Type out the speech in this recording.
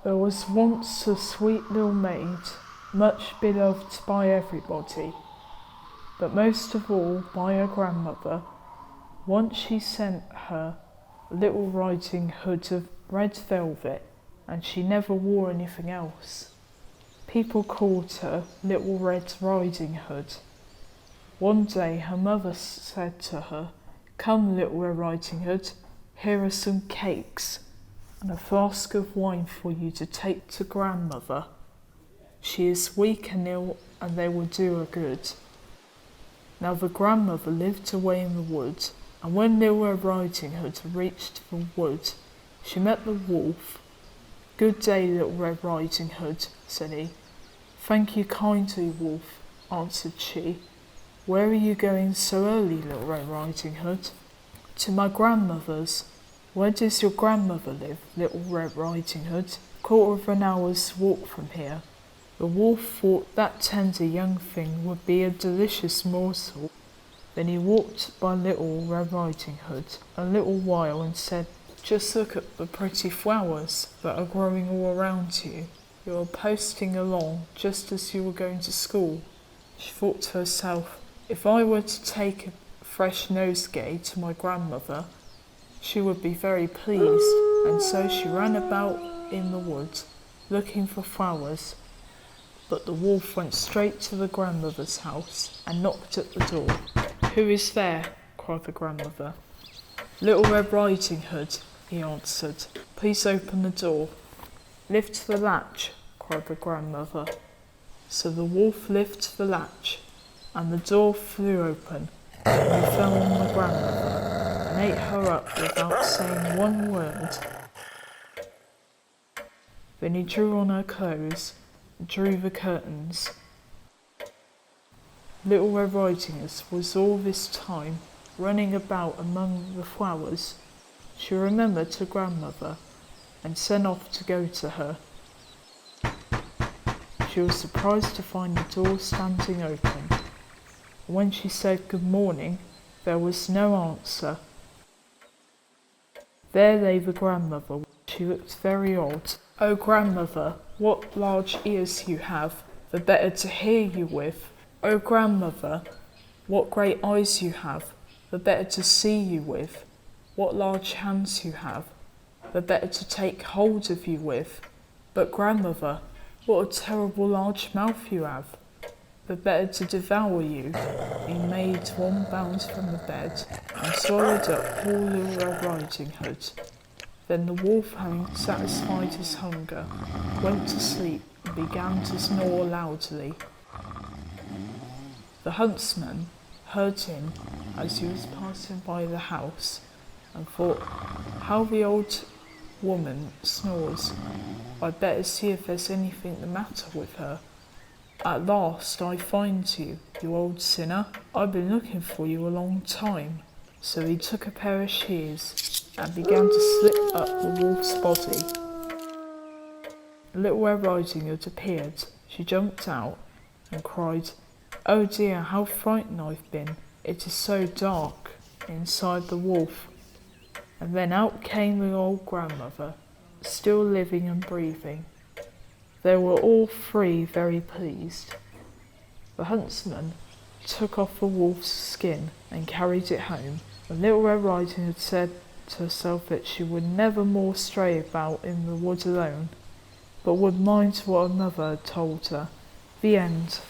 There was once a sweet little maid, much beloved by everybody, but most of all by her grandmother. Once she sent her a little riding hood of red velvet, and she never wore anything else. People called her Little Red Riding Hood. One day her mother said to her, "Come, Little Red Riding Hood, here are some cakes and a flask of wine for you to take to grandmother. She is weak and ill, and they will do her good." Now the grandmother lived away in the wood, and when Little Red Riding Hood reached the wood, she met the wolf. "Good day, Little Red Riding Hood," said he. "Thank you kindly, wolf," answered she. "Where are you going so early, Little Red Riding Hood?" "To my grandmother's." "Where does your grandmother live, Little Red Riding Hood?" "Quarter of an hour's walk from here." The wolf thought that tender young thing would be a delicious morsel. Then he walked by Little Red Riding Hood a little while and said, "Just look at the pretty flowers that are growing all around you. You are posting along just as you were going to school." She thought to herself, "If I were to take a fresh nosegay to my grandmother, she would be very pleased," and so she ran about in the wood looking for flowers. But the wolf went straight to the grandmother's house and knocked at the door. "Who is there?" cried the grandmother. "Little Red Riding Hood," he answered. "Please open the door." "Lift the latch," cried the grandmother. So the wolf lifted the latch, and the door flew open, and he fell on the grandmother and ate her up without saying one word. Then he drew on her clothes and drew the curtains. Little Red Riding Hood was all this time running about among the flowers. She remembered her grandmother and set off to go to her. She was surprised to find the door standing open. When she said good morning, there was no answer. There lay the grandmother. She looked very odd. "Oh, grandmother, what large ears you have, the better to hear you with. Oh, grandmother, what great eyes you have, the better to see you with. What large hands you have, the better to take hold of you with. But grandmother, what a terrible large mouth you have, the better to devour you." He made one bound from the bed and swallowed up poor Little Red Riding Hood. Then the wolf, having satisfied his hunger, went to sleep and began to snore loudly. The huntsman heard him as he was passing by the house and thought, "How the old woman snores. I'd better see if there's anything the matter with her. At last I find you, you old sinner. I've been looking for you a long time." So he took a pair of shears and began to slit up the wolf's body. Little Red Riding Hood appeared. She jumped out and cried, "Oh dear, how frightened I've been. It is so dark inside the wolf." And then out came the old grandmother, still living and breathing. They were all three very pleased. The huntsman took off the wolf's skin and carried it home. And Little Red Riding Hood said to herself that she would never more stray about in the wood alone, but would mind what her mother had told her. The end.